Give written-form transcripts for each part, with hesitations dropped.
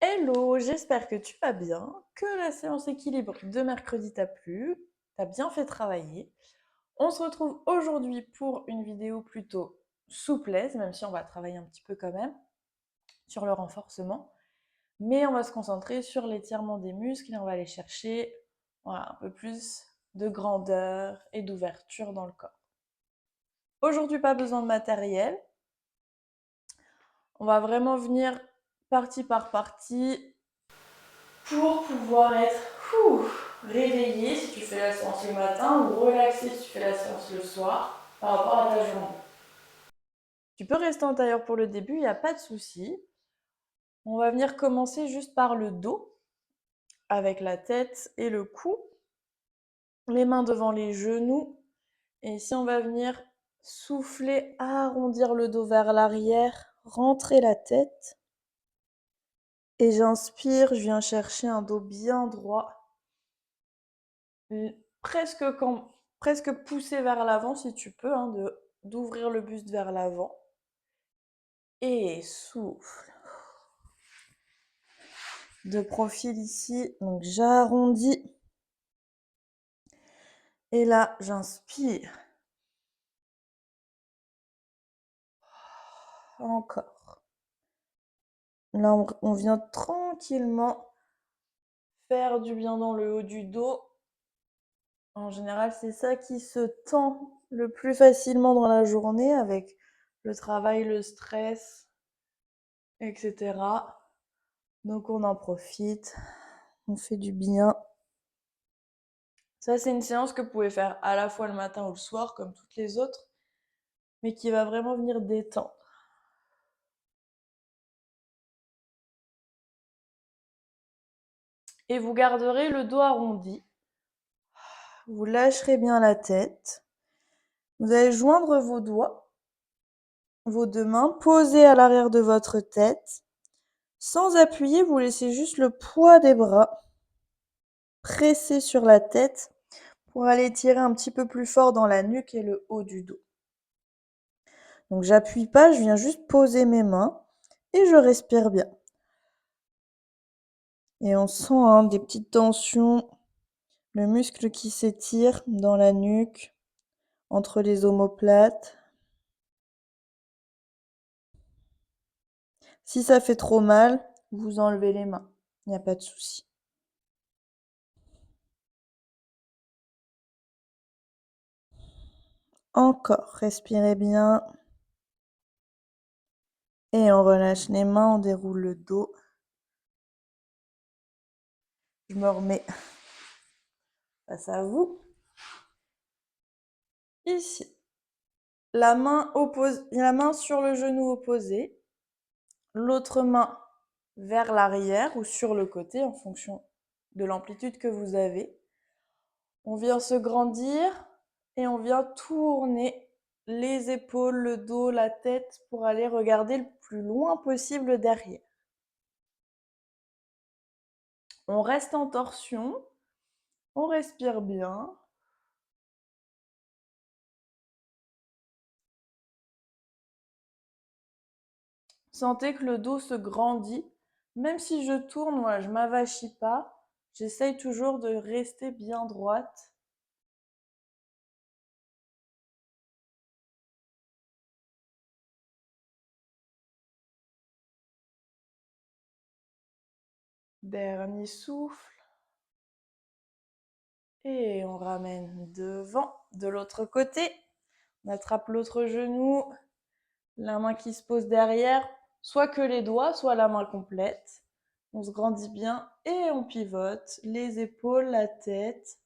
Hello, j'espère que tu vas bien, que la séance équilibre de mercredi t'a plu, t'as bien fait travailler. On se retrouve aujourd'hui pour une vidéo plutôt souplesse, même si on va travailler un petit peu quand même sur le renforcement. Mais on va se concentrer sur l'étirement des muscles et on va aller chercher voilà, un peu plus de grandeur et d'ouverture dans le corps. Aujourd'hui, pas besoin de matériel. On va vraiment venir partie par partie pour pouvoir être réveillé si tu fais la séance le matin ou relaxé si tu fais la séance le soir par rapport à ta journée. Tu peux rester en tailleur pour le début, il n'y a pas de souci. On va venir commencer juste par le dos avec la tête et le cou, les mains devant les genoux. Et ici, on va venir souffler, arrondir le dos vers l'arrière, rentrer la tête. Et j'inspire, je viens chercher un dos bien droit. Presque, presque pousser vers l'avant si tu peux, hein, d'ouvrir le buste vers l'avant. Et souffle. De profil ici, donc j'arrondis. Et là, j'inspire. Encore. Là, on vient tranquillement faire du bien dans le haut du dos. En général, c'est ça qui se tend le plus facilement dans la journée avec le travail, le stress, etc. Donc on en profite, on fait du bien. Ça, c'est une séance que vous pouvez faire à la fois le matin ou le soir, comme toutes les autres, mais qui va vraiment venir détendre. Et vous garderez le dos arrondi. Vous lâcherez bien la tête. Vous allez joindre vos doigts, vos deux mains, posées à l'arrière de votre tête. Sans appuyer, vous laissez juste le poids des bras presser sur la tête pour aller tirer un petit peu plus fort dans la nuque et le haut du dos. Donc j'appuie pas, je viens juste poser mes mains et je respire bien. Et on sent des petites tensions, le muscle qui s'étire dans la nuque, entre les omoplates. Si ça fait trop mal, vous enlevez les mains, il n'y a pas de souci. Encore, respirez bien. Et on relâche les mains, on déroule le dos. Je me remets face à vous. Ici, la main sur le genou opposé, l'autre main vers l'arrière ou sur le côté en fonction de l'amplitude que vous avez. On vient se grandir et on vient tourner les épaules, le dos, la tête pour aller regarder le plus loin possible derrière. On reste en torsion, on respire bien. Sentez que le dos se grandit. Même si je tourne, voilà, je m'avachis pas. J'essaye toujours de rester bien droite. Dernier souffle. Et on ramène devant, de l'autre côté. On attrape l'autre genou, la main qui se pose derrière, soit que les doigts, soit la main complète. On se grandit bien et on pivote, les épaules, la tête.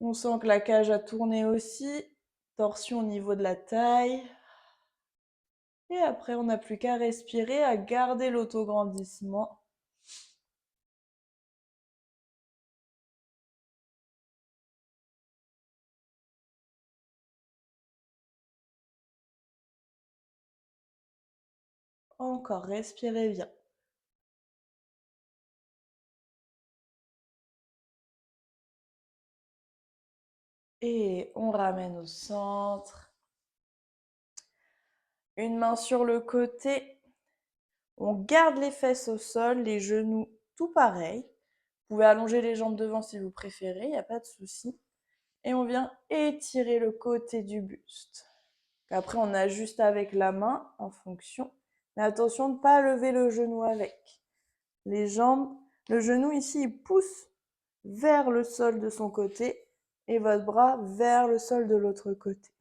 On sent que la cage a tourné aussi, torsion au niveau de la taille. Et après, on n'a plus qu'à respirer, à garder l'autograndissement. Encore, respirez bien. Et on ramène au centre. Une main sur le côté. On garde les fesses au sol, les genoux tout pareil. Vous pouvez allonger les jambes devant si vous préférez, il n'y a pas de souci. Et on vient étirer le côté du buste. Après, on ajuste avec la main en fonction. Mais attention de ne pas lever le genou avec. Les jambes, le genou ici, il pousse vers le sol de son côté et votre bras vers le sol de l'autre côté.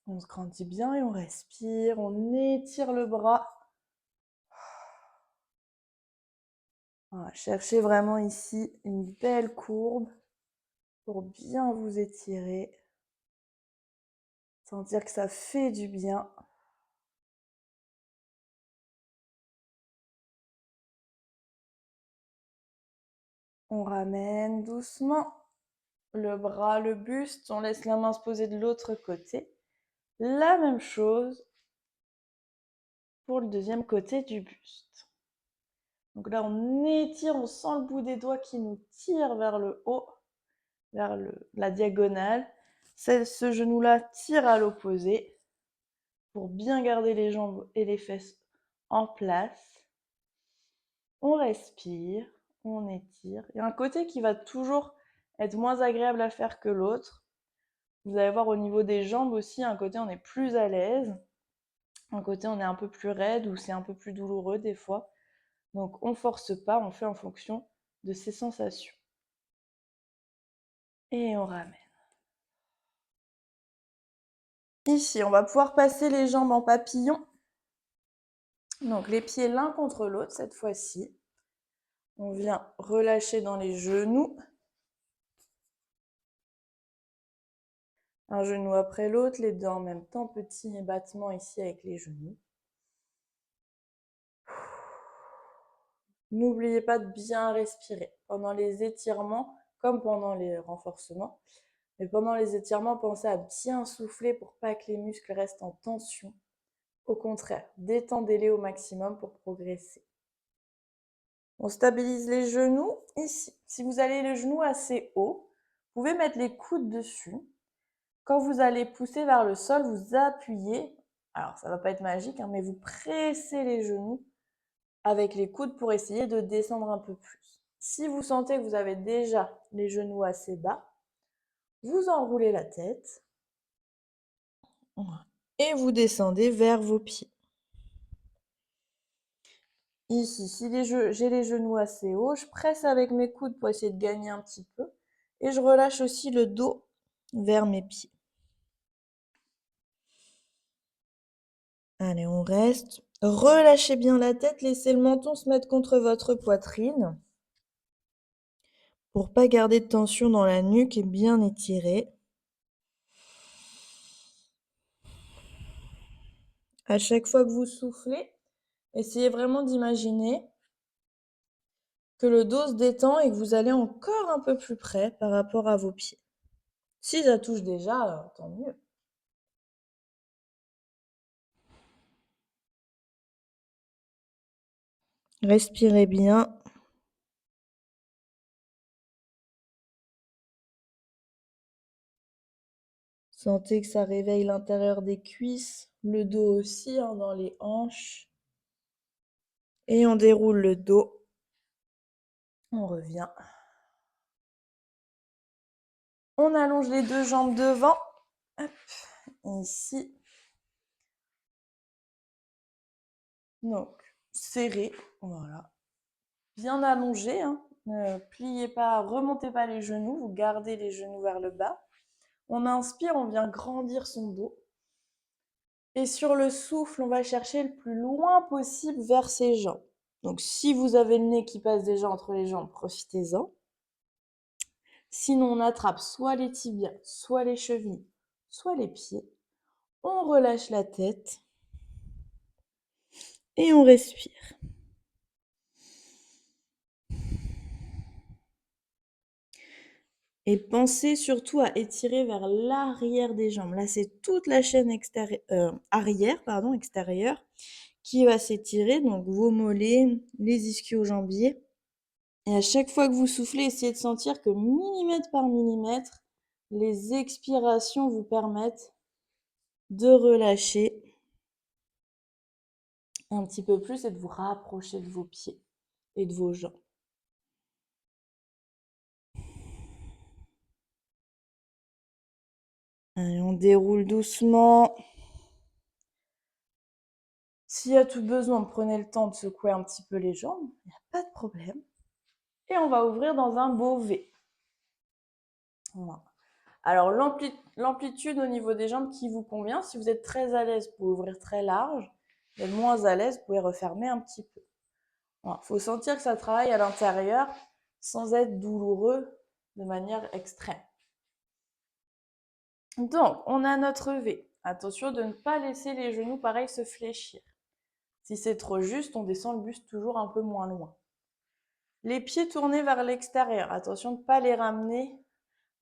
On se grandit bien et on respire, on étire le bras. Voilà, cherchez vraiment ici une belle courbe pour bien vous étirer. Sentir que ça fait du bien. On ramène doucement le bras, le buste. On laisse la main se poser de l'autre côté. La même chose pour le deuxième côté du buste. Donc là, on étire, on sent le bout des doigts qui nous tire vers le haut, vers la diagonale. Ce genou-là tire à l'opposé pour bien garder les jambes et les fesses en place. On respire, on étire. Il y a un côté qui va toujours être moins agréable à faire que l'autre. Vous allez voir au niveau des jambes aussi, un côté on est plus à l'aise, un côté on est un peu plus raide ou c'est un peu plus douloureux des fois. Donc on force pas, on fait en fonction de ses sensations. Et on ramène. Ici, on va pouvoir passer les jambes en papillon. Donc les pieds l'un contre l'autre cette fois-ci. On vient relâcher dans les genoux. Un genou après l'autre, les deux en même temps. Petit battement ici avec les genoux. N'oubliez pas de bien respirer pendant les étirements comme pendant les renforcements. Mais pendant les étirements, pensez à bien souffler pour pas que les muscles restent en tension. Au contraire, détendez-les au maximum pour progresser. On stabilise les genoux ici. Si vous avez les genoux assez hauts, vous pouvez mettre les coudes dessus. Quand vous allez pousser vers le sol, vous appuyez. Alors, ça ne va pas être magique, mais vous pressez les genoux avec les coudes pour essayer de descendre un peu plus. Si vous sentez que vous avez déjà les genoux assez bas, vous enroulez la tête et vous descendez vers vos pieds. Ici, si j'ai les genoux assez hauts, je presse avec mes coudes pour essayer de gagner un petit peu et je relâche aussi le dos vers mes pieds. Allez, on reste. Relâchez bien la tête, laissez le menton se mettre contre votre poitrine pour pas garder de tension dans la nuque et bien étirer. À chaque fois que vous soufflez, essayez vraiment d'imaginer que le dos se détend et que vous allez encore un peu plus près par rapport à vos pieds. Si ça touche déjà, tant mieux. Respirez bien. Sentez que ça réveille l'intérieur des cuisses, le dos aussi, dans les hanches. Et on déroule le dos. On revient. On allonge les deux jambes devant. Hop, ici. Donc, serré, voilà. Bien allongé, ne pliez pas, remontez pas les genoux, vous gardez les genoux vers le bas. On inspire, on vient grandir son dos. Et sur le souffle, on va chercher le plus loin possible vers ses jambes. Donc, si vous avez le nez qui passe déjà entre les jambes, profitez-en. Sinon, on attrape soit les tibias, soit les chevilles, soit les pieds. On relâche la tête et on respire. Et pensez surtout à étirer vers l'arrière des jambes. Là, c'est toute la chaîne extérieure qui va s'étirer. Donc, vos mollets, les ischio-jambiers. Et à chaque fois que vous soufflez, essayez de sentir que millimètre par millimètre, les expirations vous permettent de relâcher un petit peu plus et de vous rapprocher de vos pieds et de vos jambes. Allez, on déroule doucement. S'il y a tout besoin, prenez le temps de secouer un petit peu les jambes, il n'y a pas de problème. Et on va ouvrir dans un beau V. Voilà. Alors l'amplitude au niveau des jambes qui vous convient, si vous êtes très à l'aise, vous pouvez ouvrir très large. Si vous êtes moins à l'aise, vous pouvez refermer un petit peu. Voilà. Faut sentir que ça travaille à l'intérieur sans être douloureux de manière extrême. Donc, on a notre V. Attention de ne pas laisser les genoux pareil se fléchir. Si c'est trop juste, on descend le buste toujours un peu moins loin. Les pieds tournés vers l'extérieur. Attention de ne pas les ramener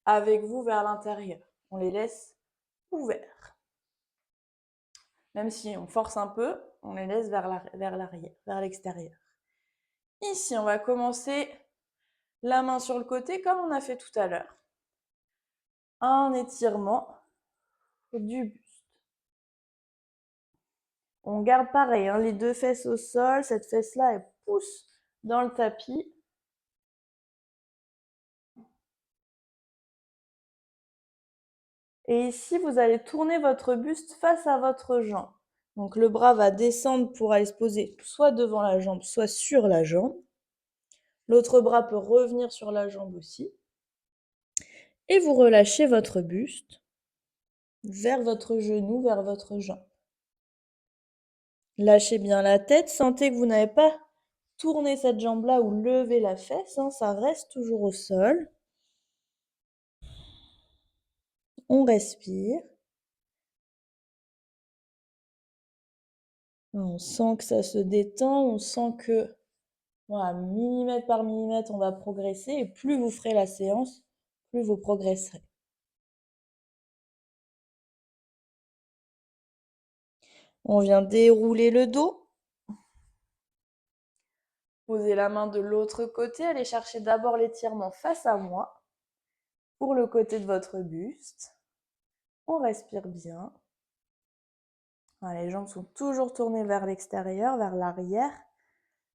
avec vous vers l'intérieur. On les laisse ouverts. Même si on force un peu, on les laisse vers l'arrière, vers l'extérieur. Ici, on va commencer la main sur le côté comme on a fait tout à l'heure. Un étirement du buste. On garde pareil, hein, les deux fesses au sol. Cette fesse-là, elle pousse dans le tapis. Et ici, vous allez tourner votre buste face à votre jambe. Donc le bras va descendre pour aller se poser soit devant la jambe, soit sur la jambe. L'autre bras peut revenir sur la jambe aussi. Et vous relâchez votre buste vers votre genou, vers votre jambe. Lâchez bien la tête. Sentez que vous n'avez pas tourné cette jambe-là ou levé la fesse. Hein, ça reste toujours au sol. On respire. On sent que ça se détend. On sent que, voilà, millimètre par millimètre, on va progresser. Et plus vous ferez la séance, plus vous progresserez. On vient dérouler le dos. Posez la main de l'autre côté. Allez chercher d'abord l'étirement face à moi. Pour le côté de votre buste. On respire bien. Voilà, les jambes sont toujours tournées vers l'extérieur, vers l'arrière,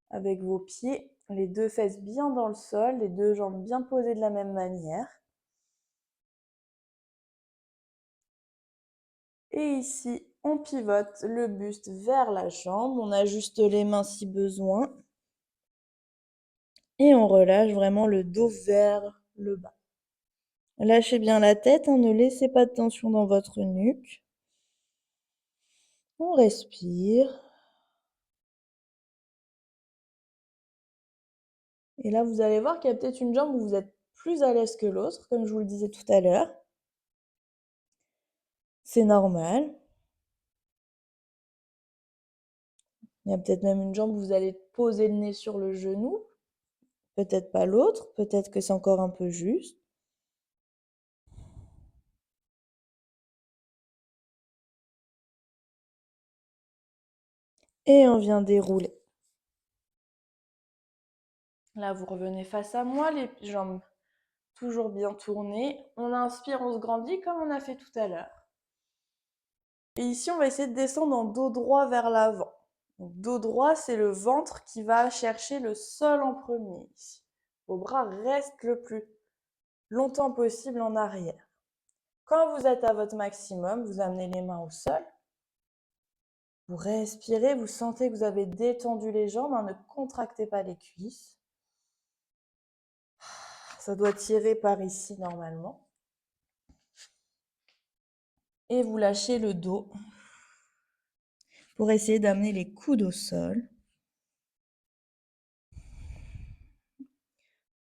avec vos pieds, les deux fesses bien dans le sol, les deux jambes bien posées de la même manière. Et ici, on pivote le buste vers la jambe, on ajuste les mains si besoin. Et on relâche vraiment le dos vers le bas. Lâchez bien la tête, hein, ne laissez pas de tension dans votre nuque. On respire. Et là, vous allez voir qu'il y a peut-être une jambe où vous êtes plus à l'aise que l'autre, comme je vous le disais tout à l'heure. C'est normal. Il y a peut-être même une jambe où vous allez poser le nez sur le genou. Peut-être pas l'autre, peut-être que c'est encore un peu juste. Et on vient dérouler. Là, vous revenez face à moi, les jambes toujours bien tournées. On inspire, on se grandit comme on a fait tout à l'heure. Et ici, on va essayer de descendre en dos droit vers l'avant. Donc, dos droit, c'est le ventre qui va chercher le sol en premier. Ici. Vos bras restent le plus longtemps possible en arrière. Quand vous êtes à votre maximum, vous amenez les mains au sol. Vous respirez, vous sentez que vous avez détendu les jambes, hein, ne contractez pas les cuisses. Ça doit tirer par ici normalement. Et vous lâchez le dos pour essayer d'amener les coudes au sol.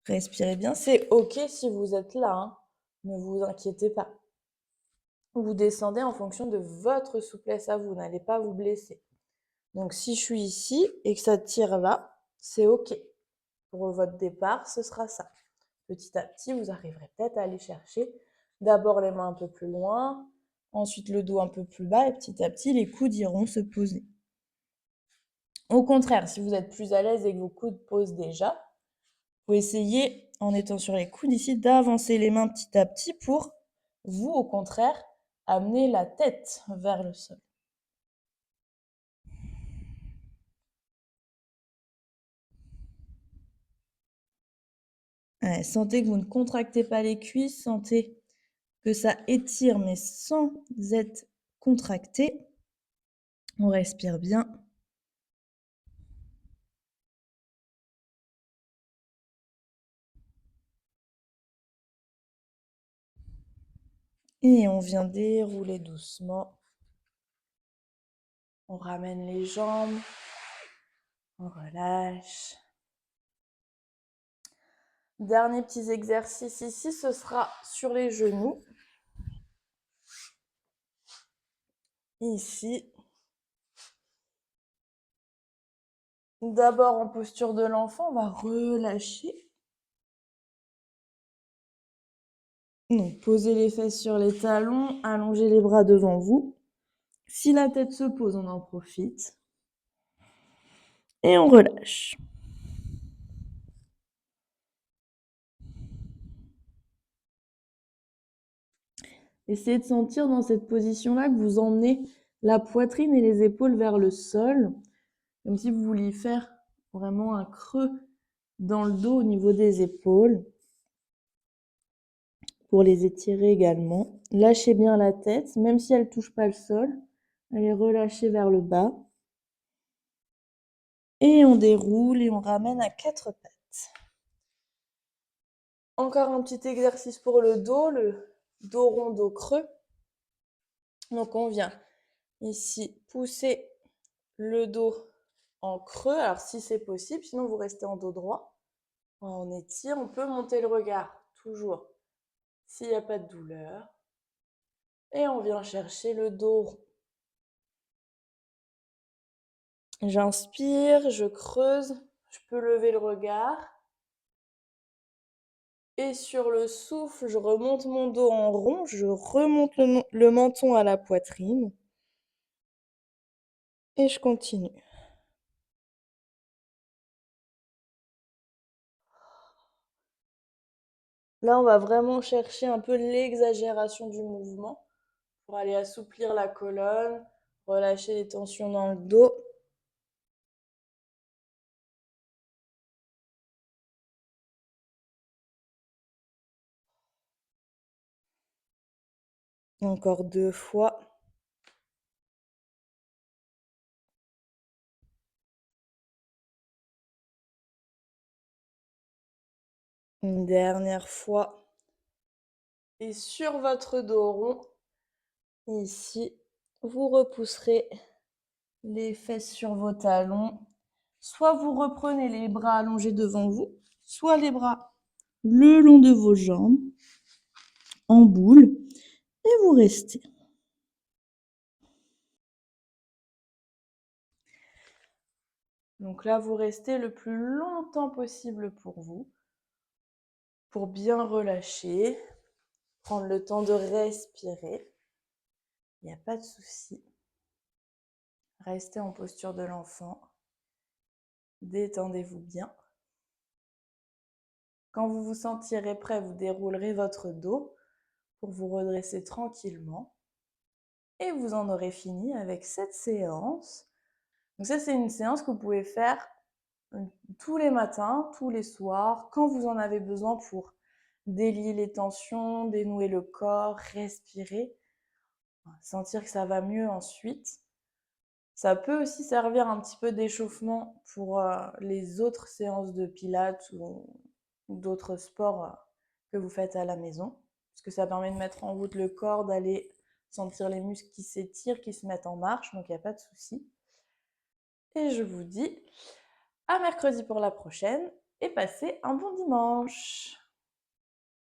Respirez bien, c'est ok si vous êtes là, hein. Ne vous inquiétez pas. Vous descendez en fonction de votre souplesse à vous, n'allez pas vous blesser. Donc si je suis ici et que ça tire là, c'est ok. Pour votre départ, ce sera ça. Petit à petit, vous arriverez peut-être à aller chercher d'abord les mains un peu plus loin, ensuite le dos un peu plus bas et petit à petit, les coudes iront se poser. Au contraire, si vous êtes plus à l'aise et que vos coudes posent déjà, vous essayez, en étant sur les coudes ici, d'avancer les mains petit à petit pour, vous, au contraire, amener la tête vers le sol. Ouais, sentez que vous ne contractez pas les cuisses, sentez que ça étire mais sans être contracté. On respire bien. Et on vient dérouler doucement. On ramène les jambes. On relâche. Dernier petit exercice ici, ce sera sur les genoux. Ici. D'abord en posture de l'enfant, on va relâcher. Donc, posez les fesses sur les talons, allongez les bras devant vous. Si la tête se pose, on en profite. Et on relâche. Essayez de sentir dans cette position-là que vous emmenez la poitrine et les épaules vers le sol, comme si vous vouliez faire vraiment un creux dans le dos au niveau des épaules, pour les étirer également. Lâchez bien la tête, même si elle ne touche pas le sol, elle est relâchée vers le bas. Et on déroule et on ramène à quatre pattes. Encore un petit exercice pour le dos rond, dos creux. Donc on vient ici pousser le dos en creux, alors si c'est possible, sinon vous restez en dos droit. On étire, on peut monter le regard, toujours, s'il n'y a pas de douleur. Et on vient chercher le dos rond. J'inspire, je creuse, je peux lever le regard. Et sur le souffle, je remonte mon dos en rond, je remonte le menton à la poitrine. Et je continue. Là, on va vraiment chercher un peu l'exagération du mouvement pour aller assouplir la colonne, relâcher les tensions dans le dos. Encore 2 fois. Une dernière fois. Et sur votre dos rond, ici, vous repousserez les fesses sur vos talons. Soit vous reprenez les bras allongés devant vous, soit les bras le long de vos jambes, en boule, et vous restez. Donc là, vous restez le plus longtemps possible pour vous, pour bien relâcher, prendre le temps de respirer. Il n'y a pas de souci. Restez en posture de l'enfant. Détendez-vous bien. Quand vous vous sentirez prêt, vous déroulerez votre dos pour vous redresser tranquillement. Et vous en aurez fini avec cette séance. Donc ça, c'est une séance que vous pouvez faire tous les matins, tous les soirs, quand vous en avez besoin pour délier les tensions, dénouer le corps, respirer, sentir que ça va mieux ensuite. Ça peut aussi servir un petit peu d'échauffement pour les autres séances de pilates ou d'autres sports que vous faites à la maison, parce que ça permet de mettre en route le corps, d'aller sentir les muscles qui s'étirent, qui se mettent en marche, donc il n'y a pas de souci. Et je vous dis à mercredi pour la prochaine et passez un bon dimanche.